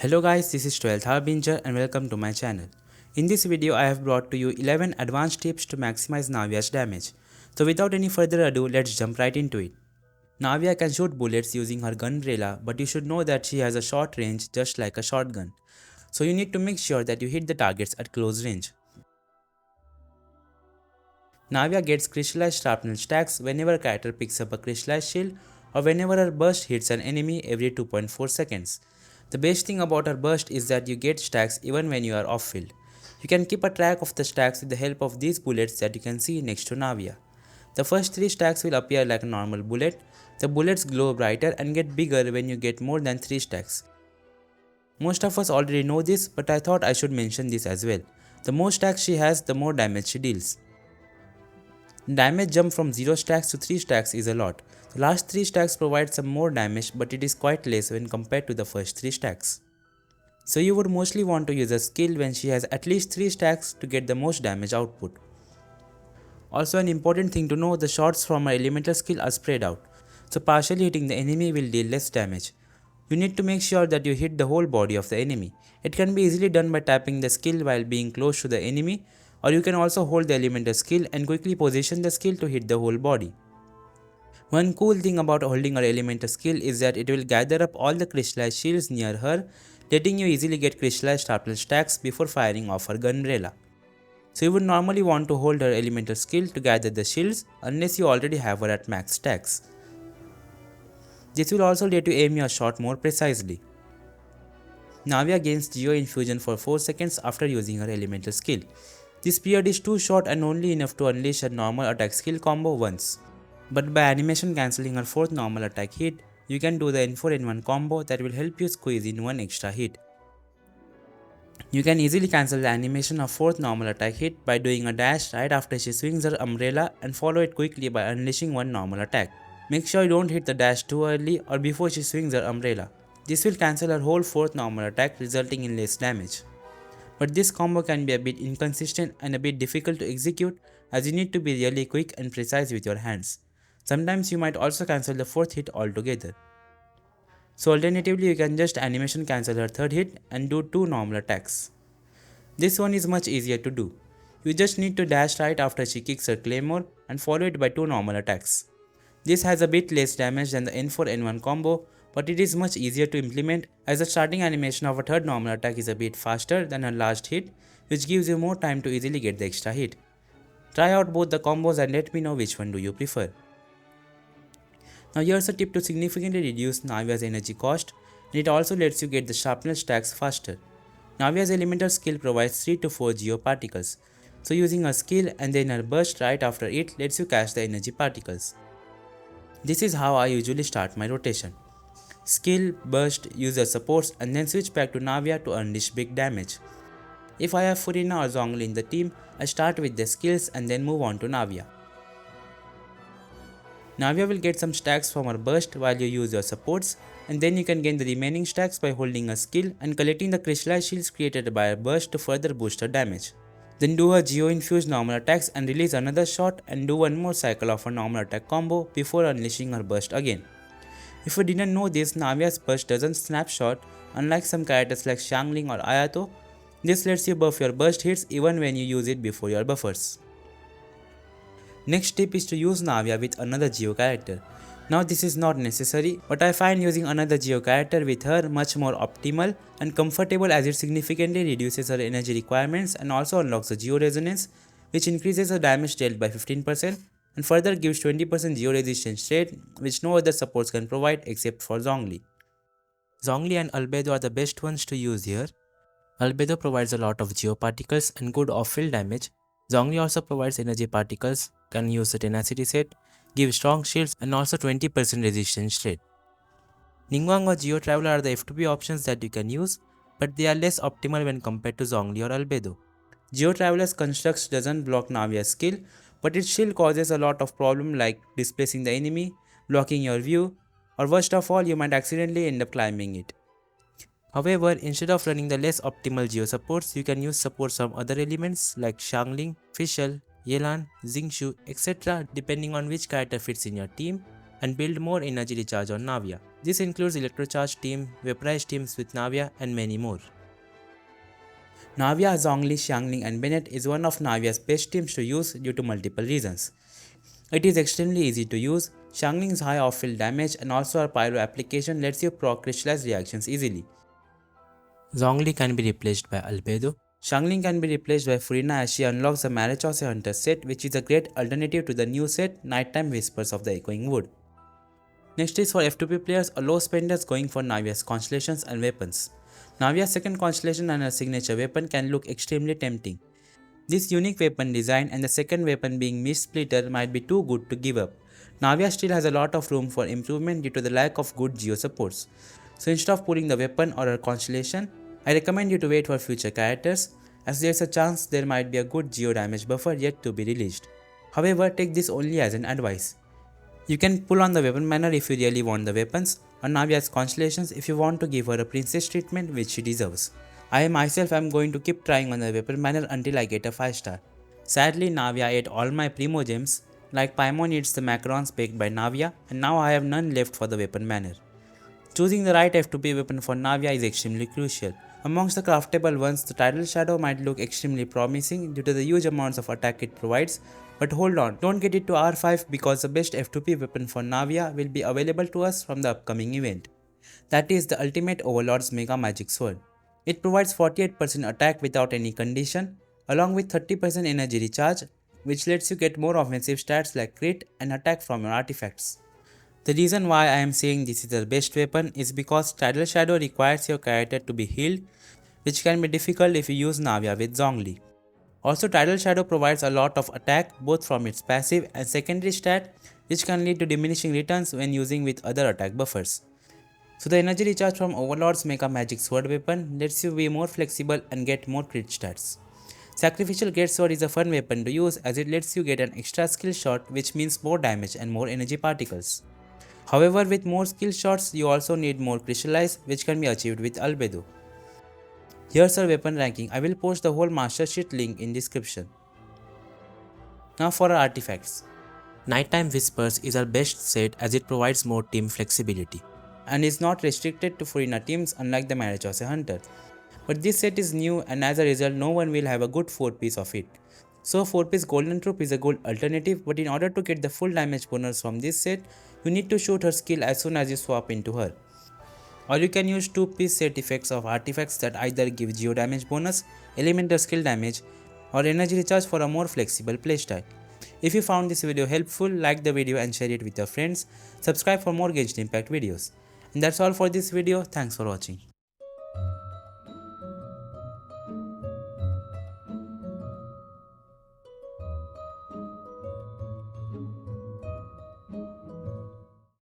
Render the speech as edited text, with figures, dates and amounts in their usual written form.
Hello guys, this is 12th Harbinger and welcome to my channel. In this video I have brought to you 11 advanced tips to maximize Navia's damage. So without any further ado, let's jump right into it. Navia can shoot bullets using her gunbrella, but you should know that she has a short range just like a shotgun. So you need to make sure that you hit the targets at close range. Navia gets crystallized shrapnel stacks whenever a character picks up a crystallized shield or whenever her burst hits an enemy every 2.4 seconds. The best thing about her burst is that you get stacks even when you are off field. You can keep a track of the stacks with the help of these bullets that you can see next to Navia. The first 3 stacks will appear like a normal bullet. The bullets glow brighter and get bigger when you get more than 3 stacks. Most of us already know this, but I thought I should mention this as well. The more stacks she has, the more damage she deals. Damage jump from 0 stacks to 3 stacks is a lot. The last 3 stacks provide some more damage, but it is quite less when compared to the first 3 stacks. So you would mostly want to use a skill when she has at least 3 stacks to get the most damage output. Also, an important thing to know, the shots from her elemental skill are spread out, so partially hitting the enemy will deal less damage. You need to make sure that you hit the whole body of the enemy. It can be easily done by tapping the skill while being close to the enemy, or you can also hold the elemental skill and quickly position the skill to hit the whole body. One cool thing about holding her elemental skill is that it will gather up all the crystallized shields near her, letting you easily get crystallized sharpnel stacks before firing off her gunbrella. So you would normally want to hold her elemental skill to gather the shields unless you already have her at max stacks. This will also let you aim your shot more precisely. Navia gains Geo Infusion for 4 seconds after using her elemental skill. This period is too short and only enough to unleash her normal attack skill combo once. But by animation cancelling her 4th normal attack hit, you can do the N4-N1 combo that will help you squeeze in one extra hit. You can easily cancel the animation of 4th normal attack hit by doing a dash right after she swings her umbrella and follow it quickly by unleashing one normal attack. Make sure you don't hit the dash too early or before she swings her umbrella. This will cancel her whole 4th normal attack, resulting in less damage. But this combo can be a bit inconsistent and a bit difficult to execute, as you need to be really quick and precise with your hands. Sometimes you might also cancel the 4th hit altogether. So alternatively, you can just animation cancel her 3rd hit and do 2 normal attacks. This one is much easier to do. You just need to dash right after she kicks her claymore and follow it by 2 normal attacks. This has a bit less damage than the N4-N1 combo, but it is much easier to implement as the starting animation of a 3rd normal attack is a bit faster than her last hit, which gives you more time to easily get the extra hit. Try out both the combos and let me know which one do you prefer. Now here's a tip to significantly reduce Navia's energy cost, and it also lets you get the sharpnel stacks faster. Navia's elemental skill provides 3 to 4 geo particles, so using her skill and then her burst right after it lets you catch the energy particles. This is how I usually start my rotation. Skill, burst, user supports, and then switch back to Navia to unleash big damage. If I have Furina or Zhongli in the team, I start with the skills and then move on to Navia. Navia will get some stacks from her burst while you use your supports, and then you can gain the remaining stacks by holding a skill and collecting the crystallized shields created by her burst to further boost her damage. Then do her Geo infused normal attacks and release another shot and do one more cycle of her normal attack combo before unleashing her burst again. If you didn't know this, Navia's burst doesn't snapshot, unlike some characters like Xiangling or Ayato. This lets you buff your burst hits even when you use it before your buffers. Next tip is to use Navia with another Geo character. Now this is not necessary, but I find using another Geo character with her much more optimal and comfortable as it significantly reduces her energy requirements and also unlocks the Geo resonance, which increases her damage dealt by 15% and further gives 20% Geo resistance rate, which no other supports can provide except for Zhongli. Zhongli and Albedo are the best ones to use here. Albedo provides a lot of Geo particles and good off-field damage. Zhongli also provides energy particles, can use the tenacity set, give strong shields and also 20% resistance rate. Ningguang or Geo Traveler are the F2P options that you can use, but they are less optimal when compared to Zhongli or Albedo. Geo Traveler's constructs doesn't block Navia's skill, but it still causes a lot of problem like displacing the enemy, blocking your view, or worst of all, you might accidentally end up climbing it. However, instead of running the less optimal Geo supports, you can use supports from other elements like Xiangling, Fischl, Yelan, Xingqiu, etc. depending on which character fits in your team and build more energy recharge on Navia. This includes Electrocharge team, Vaporized teams with Navia, and many more. Navia, Zhongli, Xiangling, and Bennett is one of Navia's best teams to use due to multiple reasons. It is extremely easy to use, Xiangling's high off-field damage and also our pyro application lets you proc crystallize reactions easily. Zhongli can be replaced by Albedo. Xiangling can be replaced by Furina as she unlocks the Marichose Hunter set, which is a great alternative to the new set Nighttime Whispers of the Echoing Wood. Next is for F2P players or low spenders going for Navia's constellations and weapons. Navia's second constellation and her signature weapon can look extremely tempting. This unique weapon design and the second weapon being Mist Splitter might be too good to give up. Navia still has a lot of room for improvement due to the lack of good geo supports. So instead of pulling the weapon or her constellation, I recommend you to wait for future characters as there is a chance there might be a good geo damage buffer yet to be released. However, take this only as an advice. You can pull on the weapon banner if you really want the weapons, or Navia's constellations if you want to give her a princess treatment which she deserves. I myself am going to keep trying on the weapon banner until I get a 5 star. Sadly, Navia ate all my primo gems, like Paimon eats the macarons baked by Navia, and now I have none left for the weapon banner. Choosing the right F2P weapon for Navia is extremely crucial. Amongst the craftable ones, the Tidal Shadow might look extremely promising due to the huge amounts of attack it provides, but hold on, don't get it to R5 because the best F2P weapon for Navia will be available to us from the upcoming event. That is the Ultimate Overlord's Mega Magic Sword. It provides 48% attack without any condition, along with 30% energy recharge, which lets you get more offensive stats like crit and attack from your artifacts. The reason why I am saying this is the best weapon is because Tidal Shadow requires your character to be healed, which can be difficult if you use Navia with Zhongli. Also, Tidal Shadow provides a lot of attack both from its passive and secondary stat, which can lead to diminishing returns when using with other attack buffers. So the energy recharge from Overlord's Mega Magic Sword weapon lets you be more flexible and get more crit stats. Sacrificial Great Sword is a fun weapon to use as it lets you get an extra skill shot, which means more damage and more energy particles. However, with more skill shots, you also need more crystallize, which can be achieved with Albedo. Here's our weapon ranking. I will post the whole master sheet link in description. Now for our artifacts. Nighttime Whispers is our best set as it provides more team flexibility and is not restricted to Furina teams unlike the Marichose Hunter. But this set is new and as a result no one will have a good 4-piece of it. So 4-piece Golden Troop is a good alternative, but in order to get the full damage bonus from this set, you need to shoot her skill as soon as you swap into her. Or you can use 2-piece set effects of artifacts that either give geo damage bonus, elemental skill damage, or energy recharge for a more flexible playstyle. If you found this video helpful, like the video and share it with your friends. Subscribe for more Genshin Impact videos. And that's all for this video. Thanks for watching.